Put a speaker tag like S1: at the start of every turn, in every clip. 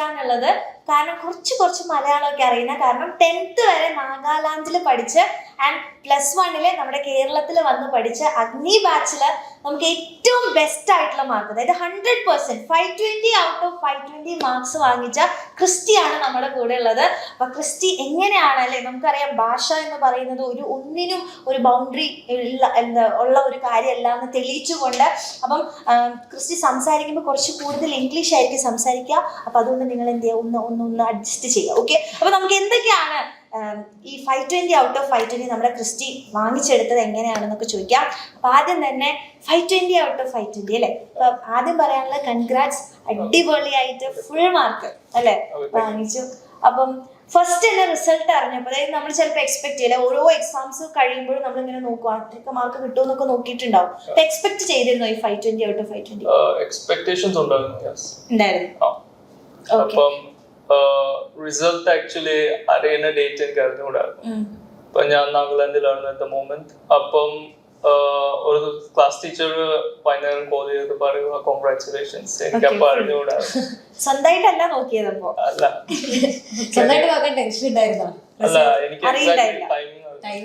S1: ആണുള്ളത്. കാരണം കുറച്ച് മലയാളമൊക്കെ അറിയുന്ന, കാരണം 10th വരെ നാഗാലാൻഡിൽ പഠിച്ച് ആൻഡ് +1 നമ്മുടെ കേരളത്തിൽ വന്ന് പഠിച്ച അഗ്നി ബാച്ചില് നമുക്ക് ഏറ്റവും ബെസ്റ്റ് ആയിട്ടുള്ള മാർക്ക്, അതായത് 100% 520 ഔട്ട് ഓഫ് 520 മാർക്സ് വാങ്ങിച്ച ക്രിസ്റ്റിയാണ് നമ്മുടെ കൂടെ ഉള്ളത്. അപ്പൊ ക്രിസ്റ്റി എങ്ങനെയാണ് അല്ലെ, നമുക്കറിയാം ഭാഷ എന്ന് പറയുന്നത് ഒന്നിനും ഒരു ബൗണ്ടറി ഉള്ള ഒരു കാര്യമല്ല എന്ന് തെളിയിച്ചുകൊണ്ട്, അപ്പം ക്രിസ്റ്റി സംസാരിക്കുമ്പോൾ കുറച്ച് കൂടുതൽ ഇംഗ്ലീഷ് ആയിരിക്കും സംസാരിക്കുക. അപ്പൊ അതുകൊണ്ട് നിങ്ങൾ എന്ത് ചെയ്യുക, ഒന്ന് അഡ്ജസ്റ്റ് ചെയ്യുക. ഓക്കെ, അപ്പൊ നമുക്ക് എന്തൊക്കെയാണ് ഈ 520 ഔട്ട് ഓഫ് 520 നമ്മുടെ ക്രിസ്റ്റി വാങ്ങിച്ചെടുത്തത് എങ്ങനെയാണെന്നൊക്കെ ചോദിക്കാം. അപ്പൊ ആദ്യം തന്നെ 520 ഔട്ട് ഓഫ് 520 അല്ലെ, അപ്പൊ ആദ്യം പറയാനുള്ള കൺഗ്രാറ്റ്സ്, അടിപൊളിയായിട്ട് ഫുൾ മാർക്ക് അല്ലെ വാങ്ങിച്ചു. അപ്പം ഫസ്റ്റ് തന്നെ റിസൾട്ട് അറിഞ്ഞപ്പോൾ, അതായത് നമ്മൾ ചിലപ്പോൾ എക്സ്പെക്ട് ചെയ്യില്ല, ഓരോ എക്സാംസ് കഴിയുമ്പോഴും നമ്മളിങ്ങനെ നോക്കുക അത്രയൊക്കെ മാർക്ക് കിട്ടുമെന്നൊക്കെ നോക്കിയിട്ടുണ്ടാവും. അപ്പൊ എക്സ്പെക്ട് ചെയ്തിരുന്നോ ഈ 520 ഔട്ട് ഓഫ് 520?
S2: എക്സ്പെക്ടേഷൻസ് ഉണ്ടായിരുന്നു. റിസൾട്ട് ആക്ച്വലി അറിയുന്ന ഡേറ്റ് എനിക്ക് അറിഞ്ഞുകൂടായിരുന്നു. അപ്പൊ ഞാൻ നാഗാലാൻഡിലാണ് അറ്റ് ദ മൊമെന്റ്. അപ്പം ഒരു ക്ലാസ് ടീച്ചർ വൈകുന്നേരം കോൾ ചെയ്ത് പറയുക കോൺഗ്രാറ്റുലേഷൻസ്. എനിക്ക് അപ്പൊ അറിഞ്ഞുകൂടായിരുന്നു.
S1: സ്വന്തമായിട്ടല്ല നോക്കിയതപ്പോ?
S2: അല്ല,
S1: സ്വന്തമായിട്ട് നോക്കാൻ ടെൻഷൻ ഉണ്ടായിരുന്നോ?
S2: അല്ല, എനിക്ക് ടൈമിംഗ്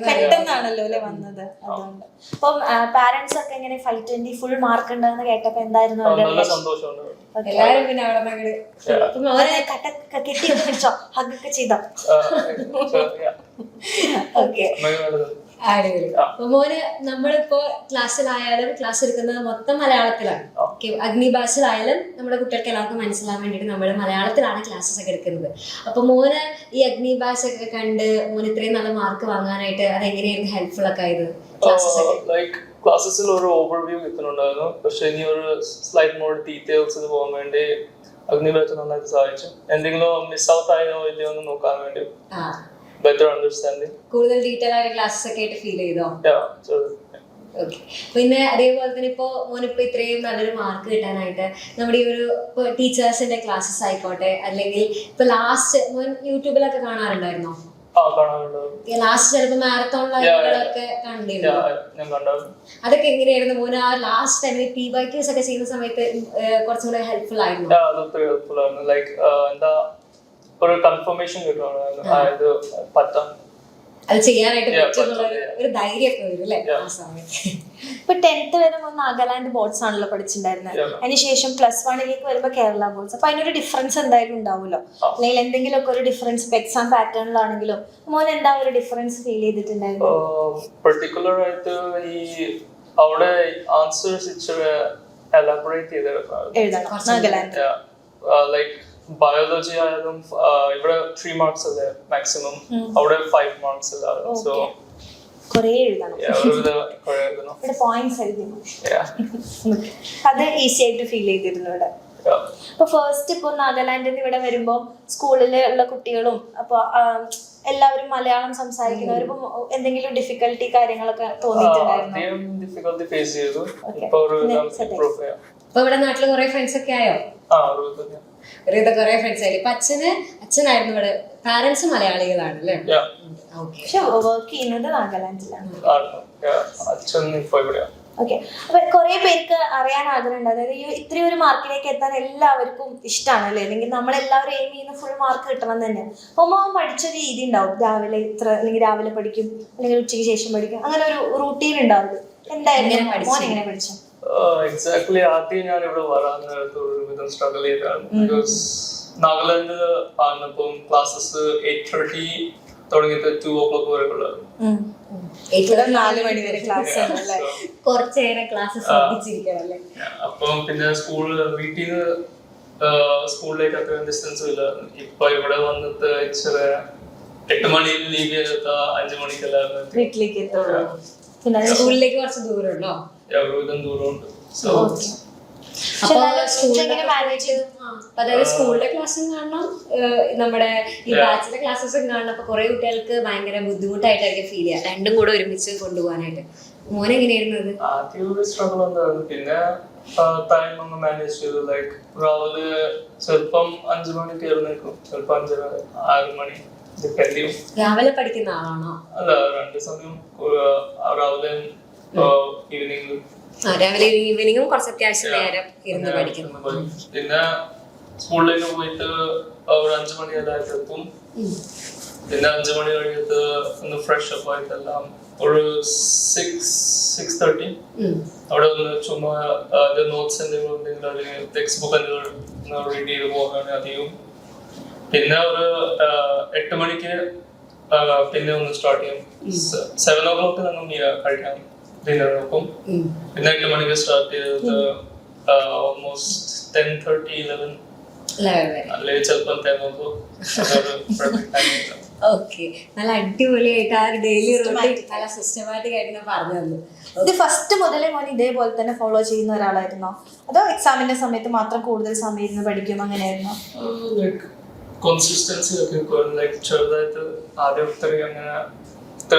S1: പെട്ടെന്നാണല്ലോ അല്ലെ വന്നത്, അതുകൊണ്ട്. അപ്പം പാരന്റ്സ് ഒക്കെ എങ്ങനെ 520 ഫുൾ മാർക്ക് ഉണ്ടെന്ന് കേട്ടപ്പോ എന്തായിരുന്നു?
S2: നല്ല സന്തോഷമുണ്ട്.
S1: എല്ലാരും പിന്നെ അവിടെ കെട്ടി പിടിച്ചോ, ഹഗ്ഗൊക്കെ ചെയ്തോ?
S3: ഓക്കെ, അടിപൊളി. അപ്പൊ മോന് നമ്മളിപ്പോ ക്ലാസ്സിലായാലും ക്ലാസ് എടുക്കുന്നത് മൊത്തം മലയാളത്തിലാണ്. അഗ്നി ഭാഷയിലായാലും നമ്മുടെ കുട്ടികൾക്ക് എല്ലാവർക്കും മനസ്സിലാൻ വേണ്ടിയിട്ട് നമ്മൾ മലയാളത്തിലാണ് ക്ലാസ്സസ് ഒക്കെ എടുക്കുന്നത്. അപ്പൊ മോന് ഈ അഗ്നി ഭാഷ ഒക്കെ കണ്ട് മോന് ഇത്രയും നല്ല മാർക്ക് വാങ്ങാനായിട്ട് അതെങ്ങനെയായിരുന്നു ഹെൽപ്ഫുൾ ഒക്കെ ആയത്?
S2: ക്ലാസ്സസിൽ ഒരു ഓവർവ്യൂ കിട്ടുന്നുണ്ടായിരുന്നു, പക്ഷെ ഇനി ഒരു സ്ലൈറ്റ് മോർ ഡീറ്റെയിൽസിൽ പോകാൻ വേണ്ടി അഗ്നി ഭാഷ നന്നായിട്ട് സഹായിച്ചു. എന്തെങ്കിലും മിസ് ഔട്ട് ആയോ ഇല്ലയോ എന്ന് നോക്കാൻ വേണ്ടി better understanding,
S3: കൂടുതൽ ഡീറ്റെയിൽ ആയിട്ട് ക്ലാസ്സസ് ഒക്കെ ആയിട്ട് ഫീൽ ചെയ്തോ? ഓക്കെ. പിന്നെ അതേപോലെ തന്നെ ഇപ്പോ മോനിപ്പോ ഇത്രയും നല്ലൊരു മാർക്ക് കിട്ടാനായിട്ട് നമ്മുടെ ഈ ഒരു ടീച്ചേഴ്സിന്റെ ക്ലാസ്സസ് ആയിക്കോട്ടെ, അല്ലെങ്കിൽ ഇപ്പൊ ലാസ്റ്റ് മോൻ യൂട്യൂബിലൊക്കെ കാണാറുണ്ടായിരുന്നോ? ലാസ്റ്റ് ചിലപ്പോ മാരത്തോണിലൊക്കെ കണ്ടിരുന്നു. അതൊക്കെ എങ്ങനെയായിരുന്നു മോന് ആ ലാസ്റ്റ് ടൈമിൽ PYQs ഒക്കെ ചെയ്യുന്ന സമയത്ത് കുറച്ചും കൂടെ ഹെൽപ്ഫുൾ ആയിരുന്നു?
S2: ഒരു കൺഫർമേഷൻ കിട്ടുകയാണ് അതായത് പറ്റാൻ
S3: അത് ചെയ്യാനായിട്ട് ഒരു ധൈര്യമൊക്കെ വരും അല്ലേ ആ സമയത്ത്.
S1: ഇപ്പൊ 10th വരെ നാഗാലാൻഡ് ബോർഡ്സ് ആണല്ലോ പഠിച്ചിട്ടുണ്ടായിരുന്നത്, അതിനുശേഷം +1 വരുമ്പോ കേരള ബോർഡ്സ്. അപ്പൊ അതിനൊരു ഡിഫറൻസ് എന്തായാലും ഉണ്ടാവുമല്ലോ, അല്ലെങ്കിൽ എന്തെങ്കിലുമൊക്കെ ഒരു ഡിഫറൻസ് ഇപ്പൊ എക്സാം പാറ്റേണിലാണെങ്കിലും മോൻ എന്താ ഒരു ഡിഫറൻസ് ഫീൽ ചെയ്തിട്ടുണ്ടായിരുന്നു?
S2: പെർട്ടിക്കുലർ ആയിട്ട് ഈ അവിടെ ആൻസേഴ്സ് ഇച്ചിരി എലാബറേറ്റ്
S1: എഴുതണം നാഗാലാൻഡ്.
S2: ലൈക്ക് ബയോളജി ആയാലും ഇവിടെ 3 മാർക്സ് അല്ലേ മാക്സിമം, അവിടെ 5 മാർക്സ് അല്ലായിരുന്നു. സോ
S1: കുറേ എഴുതണം, ഇവിടെ പോയിന്റ്സ് എഴുതണം. അത് ഈസി ആയിട്ട് ഫീൽ ചെയ്തിരുന്നു ഇവിടെ. അപ്പൊ ഫസ്റ്റ് ഇപ്പൊ നാഗാലാൻഡിൽ നിന്ന് ഇവിടെ വരുമ്പോ സ്കൂളിലുള്ള കുട്ടികളും അപ്പൊ എല്ലാവരും മലയാളം സംസാരിക്കുന്നവരിപ്പോ എന്തെങ്കിലും ഡിഫിക്കൽട്ടി കാര്യങ്ങളൊക്കെ തോന്നിയിട്ടുണ്ടായിരുന്നു?
S3: ഇപ്പൊ ഇവിടെ നാട്ടില് കുറെ ഫ്രണ്ട്സ് ഒക്കെ ആയോ? കുറെ ഫ്രണ്ട്സ് ആയി. ഇപ്പൊ അച്ഛനായിരുന്നു ഇവിടെ, പാരന്റ്സ് മലയാളികളാണ് അല്ലേ?
S1: പക്ഷെ വർക്ക് ചെയ്യുന്നത് നാഗാലാൻഡിലാണ്.
S2: ഓക്കെ.
S1: അപ്പൊ കുറെ പേർക്ക് അറിയാൻ ആഗ്രഹമുണ്ട്, അതായത് ഈ ഇത്രയും ഒരു മാർക്കിലേക്ക് എത്താൻ എല്ലാവർക്കും ഇഷ്ടമാണ് അല്ലേ, അല്ലെങ്കിൽ നമ്മളെല്ലാവരും എയിം ചെയ്യുന്ന ഫുൾ മാർക്ക് കിട്ടണം തന്നെയാണ്. അപ്പൊ മോൻ പഠിച്ചൊരു രീതി ഉണ്ടാവും, രാവിലെ ഇത്ര അല്ലെങ്കിൽ രാവിലെ പഠിക്കും അല്ലെങ്കിൽ ഉച്ചയ്ക്ക് ശേഷം പഠിക്കും, അങ്ങനെ ഒരു റൂട്ടീൻ ഉണ്ടാവും. എന്തായിരുന്നു മോൻ എങ്ങനെ പഠിച്ചു?
S2: എക്സാക്ട്ലി ആദ്യം ഞാൻ ഇവിടെ വരാൻ നേരത്ത് ഒരു വിധം സ്ട്രഗിൾ ചെയ്താണ്. ബിക്കോസ് നാഗാലാൻഡിൽ ആയിരുന്നപ്പം ക്ലാസ്സസ് 8:30 തുടങ്ങിയിട്ട് 2 o'clock വരെ ഉള്ളത്.
S1: 4 മണി വരെ ക്ലാസ്.
S2: അപ്പം പിന്നെ വീട്ടിൽ നിന്ന് സ്കൂളിലേക്ക് അത്രയും ഡിസ്റ്റൻസും ഇല്ല. ഇപ്പൊ ഇവിടെ വന്നിട്ട് ഇച്ചിരി 8 മണിയിൽ ലീവ് ചെയ്തിട്ട് 5 മണിക്കെല്ലാം
S1: വീട്ടിലേക്ക്
S3: സ്കൂളിലേക്ക് കുറച്ച് ദൂരമുണ്ടോ?
S2: ദൂരമുണ്ട്.
S3: അതായത് സ്കൂളിലെ ക്ലാസ്സും കാണണം, നമ്മുടെ ഈ ബാച്ചിലെ ക്ലാസ്സസും കാണണം. അപ്പൊ കുറെ കുട്ടികൾക്ക് ഭയങ്കര ബുദ്ധിമുട്ടായിട്ടായിരിക്കും ഫീൽ ചെയ്യുക രണ്ടും കൂടെ ഒരുമിച്ച് കൊണ്ടുപോകാനായിട്ട്. മോൻ എങ്ങനെയായിരുന്നത്?
S2: ആദ്യം ഒരു സ്ട്രഗിൾ ഉണ്ടായിരുന്നു, പിന്നെ ടൈം ഒന്ന് മാനേജ് ചെയ്തു. ലൈക്ക് രാവിലെ ചിലപ്പം 5 മണിക്ക് എഴുന്നേൽക്കും, ചിലപ്പോൾ 5:30 6 മണി ഡിപ്പെൻഡ്.
S3: രാവിലെ പഠിക്കുന്ന ആളാണോ?
S2: അല്ല, 2 സമയം, രാവിലെ ഈവനിങ്.
S3: രാവിലെ ഈവനിങ്ങും കുറച്ച് അത്യാവശ്യം നേരം ഇരുന്ന് പഠിക്കുന്നു.
S2: പിന്നെ സ്കൂളിലേക്ക് പോയിട്ട് ഒരു 5 മണി എല്ലാവരും എത്തും. പിന്നെ 5 മണി കഴിഞ്ഞിട്ട് ഒന്ന് ഫ്രഷ് അപ്പ് ആയിട്ടെല്ലാം ഒരു 6:30 അവിടെ ഒന്ന് ചുമ്മാ നോട്ട്സ് എന്തെങ്കിലും ഉണ്ടെങ്കിൽ അല്ലെങ്കിൽ ടെക്സ്റ്റ് ബുക്ക് എന്തെങ്കിലും റീഡ് ചെയ്ത് പോകാൻ അധികം. പിന്നെ ഒരു 8 മണിക്ക് പിന്നെ ഒന്ന് സ്റ്റാർട്ട് ചെയ്യും. 7 o'clock നമ്മൾ കഴിക്കാം ഡിന്നർ നോക്കും. പിന്നെ 8 മണിക്ക് സ്റ്റാർട്ട് ചെയ്തിട്ട് ഓൾമോസ്റ്റ് 10:30-11 അല്ലെങ്കിൽ ചിലപ്പോൾ 10 o'clock.
S3: ഓക്കെ, നല്ല അടിപൊളിയായിട്ട് ആ ഒരു ഡെയിലി റൂട്ടീൻ നല്ല സിസ്റ്റമാറ്റിക് ആയിട്ട് ഞാൻ പറഞ്ഞു തന്നു.
S1: ഇത് ഫസ്റ്റ് മുതലേ മോൻ ഇതേപോലെ തന്നെ ഫോളോ ചെയ്യുന്ന ഒരാളായിരുന്നോ, അതോ എക്സാമിന്റെ സമയത്ത് മാത്രം കൂടുതൽ സമയം ഇരുന്ന് പഠിക്കും അങ്ങനെയായിരുന്നോ?
S2: കൺസിസ്റ്റൻസി ഒക്കെ ലൈക്ക് ചെറുതായിട്ട് ആദ്യം ഇത്ര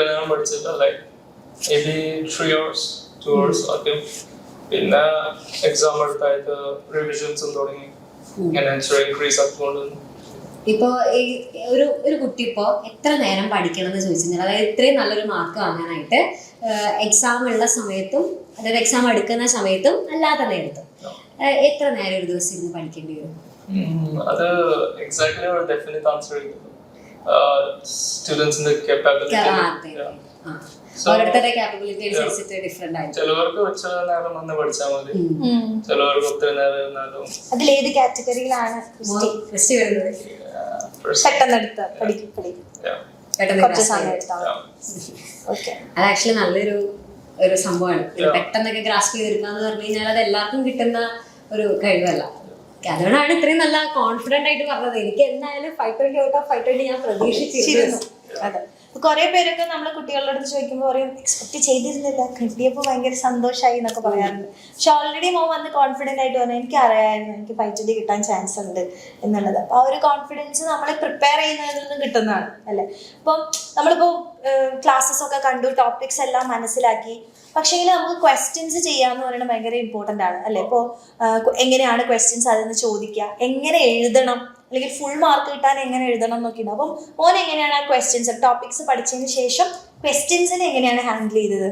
S2: നേരം പഠിച്ചില്ല, like may be 3 hours 2 hours ആദ്യം. പിന്നെ എക്സാം അടുത്തായിട്ട് റിവിഷൻസും തുടങ്ങി, ഇങ്ങനെ ഇൻക്രീസ് ആക്കിക്കൊണ്ട്.
S3: ഇപ്പോ ഒരു കുട്ടി ഇപ്പോ എത്ര നേരം പഠിക്കണം എന്ന് ചോദിച്ചു കഴിഞ്ഞാൽ, അതായത് ഇത്രയും നല്ലൊരു മാർക്ക് വാങ്ങാനായിട്ട് എക്സാം ഉള്ള സമയത്തും അതായത് എക്സാം എടുക്കുന്ന സമയത്തും അല്ലാത്ത നേരത്തും എത്ര നേരം ഒരു ദിവസം ഇരുന്ന് പഠിക്കേണ്ടി വരും?
S2: അത് എക്സാക്ട്ലി ഒരു ഡെഫിനിറ്റ് ആൻസർ ചെയ്യുന്നു. സ്റ്റുഡൻസിന്റെ കാപ്പബിലിറ്റി,
S3: ഓരോരുത്തരുടെ കാപ്പബിലിറ്റി അനുസരിച്ചിട്ട് ഡിഫറെന്റ് ആയിട്ട്.
S2: ചിലവർക്ക് ഒറ്റ നേരം വന്ന് പഠിച്ചാൽ മതി, ചിലവർക്ക് ഒത്തിരി നേരം ഇരുന്നാലും.
S1: അതിലേത് കാറ്റഗറിയിലാണ്
S3: ക്രിസ്റ്റി വരുന്നത്?
S1: പെട്ടെന്നെടുത്ത് പഠിക്കും കുറച്ച് സമയം എടുത്താൽ?
S3: അത് ആക്ച്വലി നല്ലൊരു സംഭവമാണ്. പെട്ടെന്നൊക്കെ ഗ്രാസ്പ് ചെയ്തെടുക്കുക എന്ന് പറഞ്ഞു കഴിഞ്ഞാൽ അത് എല്ലാവർക്കും കിട്ടുന്ന ഒരു കഴിവല്ല. അതുകൊണ്ടാണ് ഇത്രയും നല്ല കോൺഫിഡന്റ് ആയിട്ട് പറഞ്ഞത്. എനിക്ക് എന്തായാലും 520 out of 520 ഞാൻ പ്രതീക്ഷിച്ചിരുന്നു.
S1: അതെ, കുറെ പേരൊക്കെ നമ്മളെ കുട്ടികളുടെ അടുത്ത് ചോദിക്കുമ്പോൾ പറയും എക്സ്പെക്ട് ചെയ്തിരുന്നില്ല, കിട്ടിയപ്പോൾ ഭയങ്കര സന്തോഷമായി എന്നൊക്കെ പറയാറുണ്ട്. പക്ഷെ ഓൾറെഡി മോൻ വന്ന് കോൺഫിഡന്റ് ആയിട്ട് പറഞ്ഞു എനിക്ക് അറിയാമായിരുന്നു എനിക്ക് 520 കിട്ടാൻ ചാൻസ് ഉണ്ട് എന്നുള്ളത്. അപ്പോൾ ആ ഒരു കോൺഫിഡൻസ് നമ്മളെ പ്രിപ്പയർ ചെയ്യുന്നതിൽ നിന്ന് കിട്ടുന്നതാണ് അല്ലേ. അപ്പം നമ്മളിപ്പോൾ ക്ലാസ്സസ് ഒക്കെ കണ്ടു, ടോപ്പിക്സ് എല്ലാം മനസ്സിലാക്കി, പക്ഷേങ്കിൽ നമുക്ക് ക്വസ്റ്റ്യൻസ് ചെയ്യാന്ന് പറയുന്നത് ഭയങ്കര ഇമ്പോർട്ടൻ്റ് ആണ് അല്ലേ. ഇപ്പോൾ എങ്ങനെയാണ് ക്വസ്റ്റ്യൻസ് അതിൽ നിന്ന് ചോദിക്കുക, എങ്ങനെ എഴുതണം, അല്ലെങ്കിൽ ഫുൾ മാർക്ക് കിട്ടാൻ എങ്ങനെ എഴുതണം എന്നൊക്കെ ഉണ്ട്. അപ്പം ഓൻ എങ്ങനെയാണ് ആ ക്വസ്റ്റ്യൻസ് ടോപ്പിക്സ് പഠിച്ചതിന് ശേഷം ക്വസ്റ്റ്യൻസിനെ എങ്ങനെയാണ് ഹാൻഡിൽ ചെയ്തത്?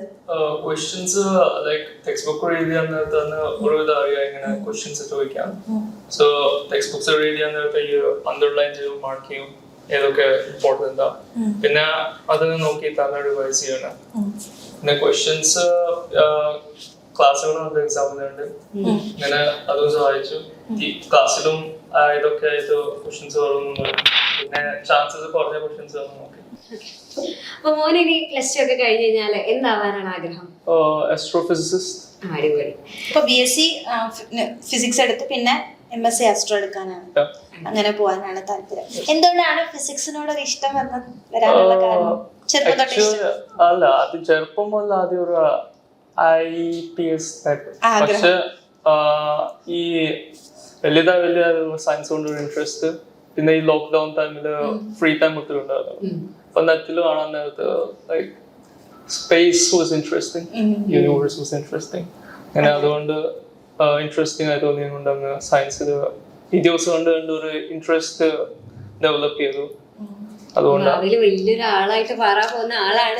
S2: Questions like text book read ചെയ്യാൻ നേരത്തെ തന്നെ ഒരുവിധം അറിയാം എങ്ങനെ ക്വസ്റ്റ്യൻസ് ചോദിക്കാം. സോ ടെക്സ്റ്റ് ബുക്സ് റീഡ് ചെയ്യാൻ നേരത്തെ ഈ അണ്ടർലൈൻ ചെയ്യും, മാർക്ക് ചെയ്യും ഏതൊക്കെ ഇമ്പോർട്ടൻ്റ് എന്താ, പിന്നെ അതിനെ നോക്കി തന്നെ റിവൈസ് ചെയ്യണം. പിന്നെ ക്വസ്റ്റ്യൻസ് ക്ലാസ്സുകളുണ്ട്, എക്സാമിനുണ്ട്, ഇങ്ങനെ അതും സഹായിച്ചു. ഈ ക്ലാസ്സിലും ഇതൊക്കെ ആയിട്ട് ക്വസ്റ്റ്യൻസ് വരുന്നുണ്ട്, പിന്നെ ചാൻസസ് കുറഞ്ഞ ക്വസ്റ്റ്യൻസ് നോക്കി.
S3: അപ്പൊ മോൻ ഇനി +2 ഒക്കെ കഴിഞ്ഞ് കഴിഞ്ഞാല് എന്താവാനാണ് ആഗ്രഹം?
S2: ആസ്ട്രോഫിസിസിസ്റ്റ്.
S3: അടിപൊളി.
S1: ഇപ്പൊ BSc ഫിസിക്സ് എടുത്ത് പിന്നെ MSc ആസ്ട്രോ എടുക്കാനാണ്, അങ്ങനെ പോകാനാണ് താല്പര്യം. എന്തുകൊണ്ടാണ് ഫിസിക്സിനോട് ഒരു ഇഷ്ടം വരാനുള്ള കാരണം?
S2: അല്ല, അത് ചെറുപ്പം മുതൽ ആദ്യം ഒരു IPS ടൈപ്പ്, പക്ഷെ ഈ വലിയ സയൻസ് കൊണ്ട് ഒരു ഇൻട്രസ്റ്റ്. പിന്നെ ഈ ലോക്ക്ഡൌൺ ടൈമില് ഫ്രീ ടൈം ഒത്തിരി ഉണ്ടായിരുന്നു. അപ്പൊ നെറ്റിൽ കാണാൻ നേരത്ത് like space was interesting, universe was interesting. അങ്ങനെ അതുകൊണ്ട് ഇൻട്രസ്റ്റിംഗ് ആയി തോന്നിയതുകൊണ്ട് അങ്ങ് സയൻസിൽ വീഡിയോസ് കണ്ട് ഒരു ഇൻട്രസ്റ്റ് ഡെവലപ്പ് ചെയ്തു. അതുകൊണ്ട്
S3: വലിയൊരാളായിട്ട് മാറാൻ പോകുന്ന ആളാണ്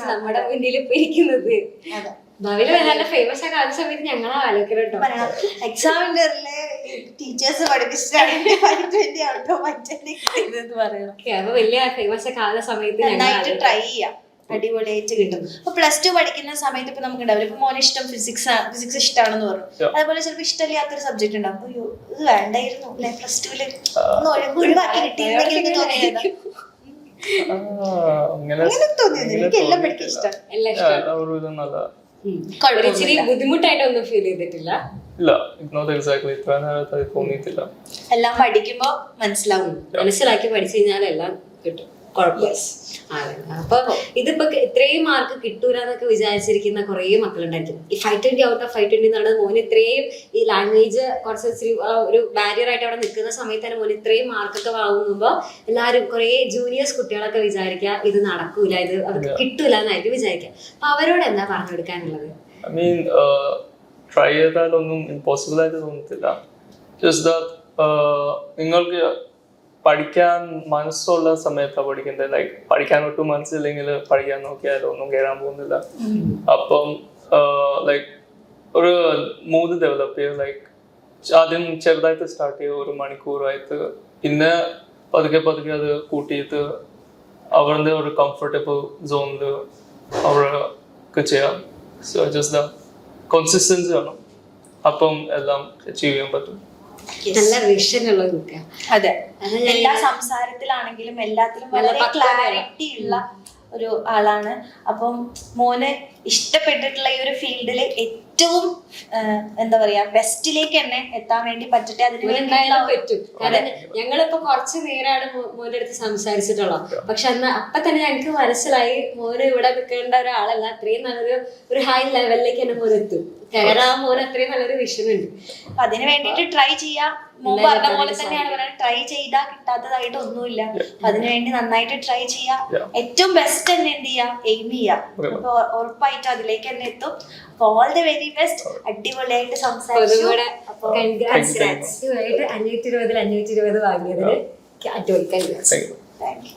S3: നമ്മുടെ മുന്നിൽ ഇപ്പൊ ഇരിക്കുന്നത്. ഭാവിയിൽ നല്ല ഫേമസ് ആയ കാല സമയത്ത് ഞങ്ങളാ ആലോചിക്കണം.
S1: എക്സാമിന്റെ ടീച്ചേഴ്സ് പഠിപ്പിച്ചിട്ടാണ്
S3: അപ്പൊ വലിയ ഫേമസ് കാല സമയത്ത്
S1: നന്നായിട്ട് ട്രൈ ചെയ്യാം, അടിപൊളിയായിട്ട് കിട്ടും. ഇപ്പൊ +2 പഠിക്കുന്ന സമയത്ത് ഇപ്പൊ നമുക്ക് ഉണ്ടാവില്ല, ഇപ്പൊ മോനെ ഇഷ്ടം ഫിസിക്സ് ഇഷ്ടമാണെന്ന് പറഞ്ഞു, അതുപോലെ ചിലപ്പോൾ ഇഷ്ടമില്ലാത്തൊരു സബ്ജക്ട് ഉണ്ടാവും, അയ്യോ ഇത് വേണ്ടായിരുന്നു അല്ലെ +2 ഒന്ന് ഒഴിവാക്കി കിട്ടിയിരുന്നെങ്കിൽ തോന്നിയത്.
S2: അങ്ങനെ
S1: തോന്നിയത് എനിക്ക് എല്ലാം പഠിക്കാൻ ഇഷ്ടം.
S3: ഇച്ചിരി ബുദ്ധിമുട്ടായിട്ടൊന്നും ഫീൽ ചെയ്തിട്ടില്ല?
S2: ഇല്ല, തോന്നിയിട്ടില്ല.
S1: എല്ലാം പഠിക്കുമ്പോ
S3: മനസ്സിലാക്കി പഠിച്ചു കഴിഞ്ഞാൽ എല്ലാം കിട്ടും, കുഴപ്പമില്ല. അപ്പൊ ഇതിപ്പോ ഇത്രയും മാർക്ക് കിട്ടൂലെന്നൊക്കെ വിചാരിച്ചിരിക്കുന്ന കുറെ മക്കളുണ്ടായിരിക്കും. ഈ 520 out of 520 എന്നാണ് മോന് ഇത്രയും ഈ ലാംഗ്വേജ് കുറച്ച് ഒരു ബാരിയർ ആയിട്ട് അവിടെ നിൽക്കുന്ന സമയത്ത് തന്നെ മോന് ഇത്രയും മാർക്കൊക്കെ വാങ്ങുമ്പോ എല്ലാവരും കുറെ ജൂനിയേഴ്സ് കുട്ടികളൊക്കെ വിചാരിക്കുക ഇത് നടക്കൂല, ഇത് അവർക്ക് കിട്ടൂല എന്നായിരിക്കും വിചാരിക്കുക. അപ്പൊ അവരോട് എന്താ പറഞ്ഞു കൊടുക്കാനുള്ളത്?
S2: I mean, ട്രൈ ചെയ്താലൊന്നും ഇമ്പോസിബിൾ ആയിട്ട് തോന്നത്തില്ല. ജസ്റ്റ് ദാറ്റ് നിങ്ങൾക്ക് പഠിക്കാൻ മനസ്സുള്ള സമയത്താണ് പഠിക്കുന്നത്. ലൈക്ക് പഠിക്കാൻ ഒട്ടും മനസ്സില്ലെങ്കിൽ പഠിക്കാൻ നോക്കിയാൽ ഒന്നും കയറാൻ പോകുന്നില്ല. അപ്പം ലൈക്ക് ഒരു മൂഡ് ഡെവലപ്പ് ചെയ്യും. ലൈക്ക് ആദ്യം ചെറുതായിട്ട് സ്റ്റാർട്ട് ചെയ്യുക 1 മണിക്കൂറായിട്ട്, പിന്നെ പതുക്കെ പതുക്കെ അത് കൂട്ടിയിട്ട് അവരുടെ ഒരു കംഫർട്ടബിൾ സോണിൽ അവർക്ക് ചെയ്യാം. സോ ജസ്റ്റ് ദ കൺസിസ്റ്റൻസി വേണം, അപ്പം എല്ലാം അച്ചീവ് ചെയ്യാൻ പറ്റും.
S3: നല്ല വിഷൻ ഉള്ള കുട്ടിയാണ്.
S1: അതെ, എല്ലാ സംസാരത്തിലാണെങ്കിലും എല്ലാത്തിലും വളരെ ക്ലാരിറ്റി ഉള്ള ഒരു ആളാണ്. അപ്പം മോന് ഇഷ്ടപ്പെട്ടിട്ടുള്ള ഈ ഒരു ഫീൽഡിൽ ഏറ്റവും എന്താ പറയാ ബെസ്റ്റിലേക്ക് തന്നെ എത്താൻ വേണ്ടി പറ്റട്ടെ. അതിന്
S3: എന്തായാലും പറ്റും. കാരണം ഞങ്ങളിപ്പോ കുറച്ച് നേരമാണ് മോന്റെ അടുത്ത് സംസാരിച്ചിട്ടുള്ളത്. പക്ഷെ അപ്പൊ തന്നെ ഞങ്ങൾക്ക് മനസ്സിലായി മോന് ഇവിടെ നിൽക്കേണ്ട ഒരാളല്ല, അത്രയും നല്ലൊരു ഹൈ ലെവലിലേക്ക് തന്നെ മോൻ എത്തും. കാരണം ആ മോന് അത്രയും നല്ലൊരു വിഷൻ ഉണ്ട്.
S1: അപ്പൊ അതിന് വേണ്ടിട്ട് ട്രൈ ചെയ്യാം. മോൻ പറഞ്ഞ പോലെ തന്നെയാണ് പറയുന്നത്, ട്രൈ ചെയ്താൽ കിട്ടാത്തതായിട്ട് ഒന്നുമില്ല. അതിനുവേണ്ടി നന്നായിട്ട് ട്രൈ ചെയ്യാം. ഏറ്റവും ബെസ്റ്റ് തന്നെ എന്ത് ചെയ്യാം, എയിം ചെയ്യാം. അപ്പൊ ഉറപ്പായിട്ടും അതിലേക്ക് തന്നെ എത്തും. All the very best. അടിപൊളിയായിട്ട് സംസാരിച്ചു.
S3: 520 വാങ്ങിയതിന് അടിപൊളി.
S2: Thank you.
S1: Thank you.